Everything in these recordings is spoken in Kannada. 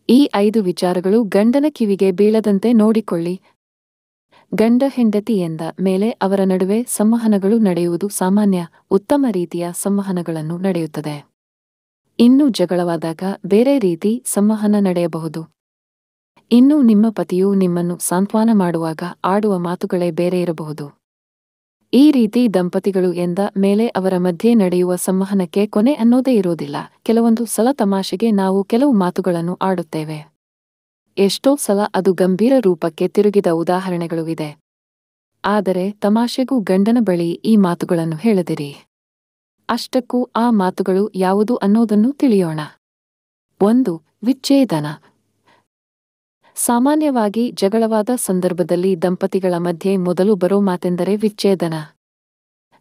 ಈ 5 ವಿಚಾರಗಳು ಗಂಡನ ಕಿವಿಗೆ ಬೀಳದಂತೆ ನೋಡಿಕೊಳ್ಳಿ. ಗಂಡ ಹೆಂಡತಿ ಎಂದ ಮೇಲೆ ಅವರ ನಡುವೆ ಸಂವಹನಗಳು ನಡೆಯುವುದು ಸಾಮಾನ್ಯ, ಉತ್ತಮ ರೀತಿಯ ಸಂವಹನಗಳನ್ನು ನಡೆಯುತ್ತದೆ. ಇನ್ನು ಜಗಳವಾದಾಗ ಬೇರೆ ರೀತಿ ಸಂವಹನ ನಡೆಯಬಹುದು. ಇನ್ನು ನಿಮ್ಮ ಪತಿಯು ನಿಮ್ಮನ್ನು ಸಾಂತ್ವನ ಮಾಡುವಾಗ ಆಡುವ ಮಾತುಗಳೇ ಬೇರೆ ಇರಬಹುದು. ಈ ರೀತಿ ದಂಪತಿಗಳು ಎಂದ ಮೇಲೆ ಅವರ ಮಧ್ಯೆ ನಡೆಯುವ ಸಂವಹನಕ್ಕೆ ಕೊನೆ ಅನ್ನೋದೇ ಇರೋದಿಲ್ಲ. ಕೆಲವೊಂದು ಸಲ ತಮಾಷೆಗೆ ನಾವು ಕೆಲವು ಮಾತುಗಳನ್ನು ಆಡುತ್ತೇವೆ. ಎಷ್ಟೋ ಸಲ ಅದು ಗಂಭೀರ ರೂಪಕ್ಕೆ ತಿರುಗಿದ ಉದಾಹರಣೆಗಳು ಇದೆ. ಆದರೆ ತಮಾಷೆಗೂ ಗಂಡನ ಬಳಿ ಈ ಮಾತುಗಳನ್ನು ಹೇಳದಿರಿ. ಅಷ್ಟಕ್ಕೂ ಆ ಮಾತುಗಳು ಯಾವುದು ಅನ್ನೋದನ್ನು ತಿಳಿಯೋಣ. 1. ವಿಚ್ಛೇದನ. ಸಾಮಾನ್ಯವಾಗಿ ಜಗಳವಾದ ಸಂದರ್ಭದಲ್ಲಿ ದಂಪತಿಗಳ ಮಧ್ಯೆ ಮೊದಲು ಬರೋ ಮಾತೆಂದರೆ ವಿಚ್ಛೇದನ.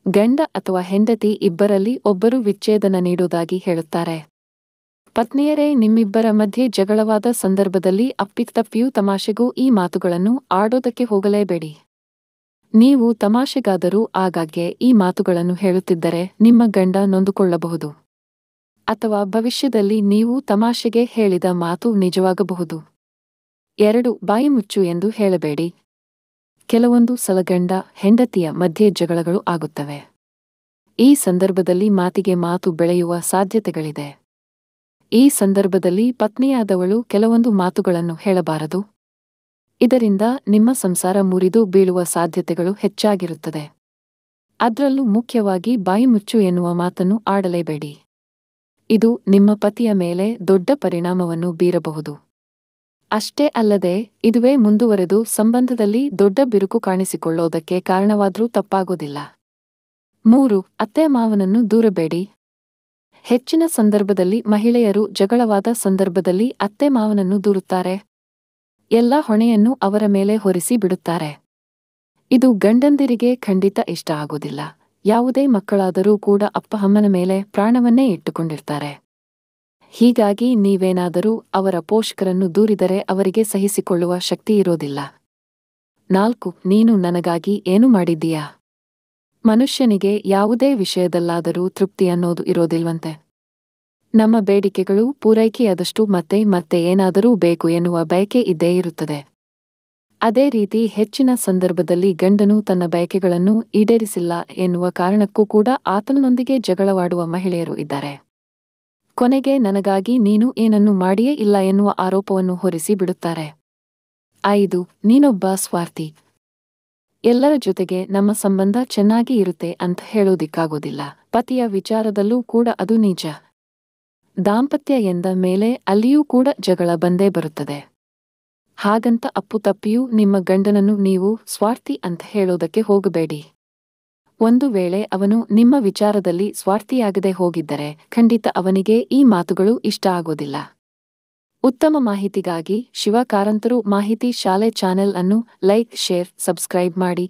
ಗಂಡ ಅಥವಾ ಹೆಂಡತಿ ಇಬ್ಬರಲ್ಲಿ ಒಬ್ಬರು ವಿಚ್ಛೇದನ ನೀಡುವುದಾಗಿ ಹೇಳುತ್ತಾರೆ. ಪತ್ನಿಯರೇ, ನಿಮ್ಮಿಬ್ಬರ ಮಧ್ಯೆ ಜಗಳವಾದ ಸಂದರ್ಭದಲ್ಲಿ ಅಪ್ಪಿತಪ್ಪಿಯೂ ತಮಾಷೆಗೂ ಈ ಮಾತುಗಳನ್ನು ಆಡೋದಕ್ಕೆ ಹೋಗಲೇಬೇಡಿ. ನೀವು ತಮಾಷೆಗಾದರೂ ಆಗಾಗ್ಗೆ ಈ ಮಾತುಗಳನ್ನು ಹೇಳುತ್ತಿದ್ದರೆ ನಿಮ್ಮ ಗಂಡ ನೊಂದುಕೊಳ್ಳಬಹುದು. ಅಥವಾ ಭವಿಷ್ಯದಲ್ಲಿ ನೀವು ತಮಾಷೆಗೆ ಹೇಳಿದ ಮಾತು ನಿಜವಾಗಬಹುದು. 2. ಬಾಯಿ ಮುಚ್ಚು ಎಂದು ಹೇಳಬೇಡಿ. ಕೆಲವೊಂದು ಸಲ ಗಂಡ ಹೆಂಡತಿಯ ಮಧ್ಯೆ ಜಗಳಗಳು ಆಗುತ್ತವೆ. ಈ ಸಂದರ್ಭದಲ್ಲಿ ಮಾತಿಗೆ ಮಾತು ಬೆಳೆಯುವ ಸಾಧ್ಯತೆಗಳಿದೆ. ಈ ಸಂದರ್ಭದಲ್ಲಿ ಪತ್ನಿಯಾದವಳು ಕೆಲವೊಂದು ಮಾತುಗಳನ್ನು ಹೇಳಬಾರದು. ಇದರಿಂದ ನಿಮ್ಮ ಸಂಸಾರ ಮುರಿದು ಬೀಳುವ ಸಾಧ್ಯತೆಗಳು ಹೆಚ್ಚಾಗಿರುತ್ತದೆ. ಅದರಲ್ಲೂ ಮುಖ್ಯವಾಗಿ ಬಾಯಿ ಮುಚ್ಚು ಎನ್ನುವ ಮಾತನ್ನು ಆಡಲೇಬೇಡಿ. ಇದು ನಿಮ್ಮ ಪತಿಯ ಮೇಲೆ ದೊಡ್ಡ ಪರಿಣಾಮವನ್ನು ಬೀರಬಹುದು. ಅಷ್ಟೇ ಅಲ್ಲದೆ ಇದುವೇ ಮುಂದುವರೆದು ಸಂಬಂಧದಲ್ಲಿ ದೊಡ್ಡ ಬಿರುಕು ಕಾಣಿಸಿಕೊಳ್ಳೋದಕ್ಕೆ ಕಾರಣವಾದ್ರೂ ತಪ್ಪಾಗೋದಿಲ್ಲ. 3. ಅತ್ತೆ ಮಾವನನ್ನು ದೂರಬೇಡಿ. ಹೆಚ್ಚಿನ ಸಂದರ್ಭದಲ್ಲಿ ಮಹಿಳೆಯರು ಜಗಳವಾದ ಸಂದರ್ಭದಲ್ಲಿ ಅತ್ತೆ ಮಾವನನ್ನು ದೂರುತ್ತಾರೆ. ಎಲ್ಲ ಹೊಣೆಯನ್ನು ಅವರ ಮೇಲೆ ಹೊರಿಸಿ ಬಿಡುತ್ತಾರೆ. ಇದು ಗಂಡಂದಿರಿಗೆ ಖಂಡಿತ ಇಷ್ಟ ಆಗೋದಿಲ್ಲ. ಯಾವುದೇ ಮಕ್ಕಳಾದರೂ ಕೂಡ ಅಪ್ಪ ಅಮ್ಮನ ಮೇಲೆ ಪ್ರಾಣವನ್ನೇ ಇಟ್ಟುಕೊಂಡಿರ್ತಾರೆ. ಹೀಗಾಗಿ ನೀವೇನಾದರೂ ಅವರ ಪೋಷಕರನ್ನು ದೂರಿದರೆ ಅವರಿಗೆ ಸಹಿಸಿಕೊಳ್ಳುವ ಶಕ್ತಿ ಇರೋದಿಲ್ಲ. 4. ನೀನು ನನಗಾಗಿ ಏನು ಮಾಡಿದ್ದೀಯಾ? ಮನುಷ್ಯನಿಗೆ ಯಾವುದೇ ವಿಷಯದಲ್ಲಾದರೂ ತೃಪ್ತಿ ಅನ್ನೋದು ಇರೋದಿಲ್ವಂತೆ. ನಮ್ಮ ಬೇಡಿಕೆಗಳು ಪೂರೈಕೆಯಾದಷ್ಟು ಮತ್ತೆ ಮತ್ತೆ ಏನಾದರೂ ಬೇಕು ಎನ್ನುವ ಬಯಕೆ ಇದ್ದೇ ಇರುತ್ತದೆ. ಅದೇ ರೀತಿ ಹೆಚ್ಚಿನ ಸಂದರ್ಭದಲ್ಲಿ ಗಂಡನು ತನ್ನ ಬಯಕೆಗಳನ್ನು ಈಡೇರಿಸಿಲ್ಲ ಎನ್ನುವ ಕಾರಣಕ್ಕೂ ಕೂಡ ಆತನೊಂದಿಗೆ ಜಗಳವಾಡುವ ಮಹಿಳೆಯರು ಇದ್ದಾರೆ. ಕೊನೆಗೆ ನನಗಾಗಿ ನೀನು ಏನನ್ನೂ ಮಾಡಿಯೇ ಇಲ್ಲ ಎನ್ನುವ ಆರೋಪವನ್ನು ಹೊರಿಸಿ ಬಿಡುತ್ತಾರೆ. 5. ನೀನೊಬ್ಬ ಸ್ವಾರ್ಥಿ. ಎಲ್ಲರ ಜೊತೆಗೆ ನಮ್ಮ ಸಂಬಂಧ ಚೆನ್ನಾಗಿ ಇರುತ್ತೆ ಅಂತ ಹೇಳೋದಿಕ್ಕಾಗೋದಿಲ್ಲ. ಪತಿಯ ವಿಚಾರದಲ್ಲೂ ಕೂಡ ಅದು ನಿಜ. ದಾಂಪತ್ಯ ಎಂದ ಮೇಲೆ ಅಲ್ಲಿಯೂ ಕೂಡ ಜಗಳ ಬಂದೇ ಬರುತ್ತದೆ. ಹಾಗಂತ ಅಪ್ಪುತಪ್ಪಿಯೂ ನಿಮ್ಮ ಗಂಡನನ್ನು ನೀವು ಸ್ವಾರ್ಥಿ ಅಂತ ಹೇಳೋದಕ್ಕೆ ಹೋಗಬೇಡಿ. ಒಂದು ವೇಳೆ ಅವನು ನಿಮ್ಮ ವಿಚಾರದಲ್ಲಿ ಸ್ವಾರ್ಥಿಯಾಗದೆ ಹೋಗಿದ್ದರೆ ಖಂಡಿತ ಅವನಿಗೆ ಈ ಮಾತುಗಳು ಇಷ್ಟ ಆಗೋದಿಲ್ಲ. ಉತ್ತಮ ಮಾಹಿತಿಗಾಗಿ ಶಿವ ಕಾರಂತರು ಮಾಹಿತಿ ಶಾಲೆ ಚಾನೆಲ್ ಅನ್ನು ಲೈಕ್, ಶೇರ್, ಸಬ್ಸ್ಕ್ರೈಬ್ ಮಾಡಿ.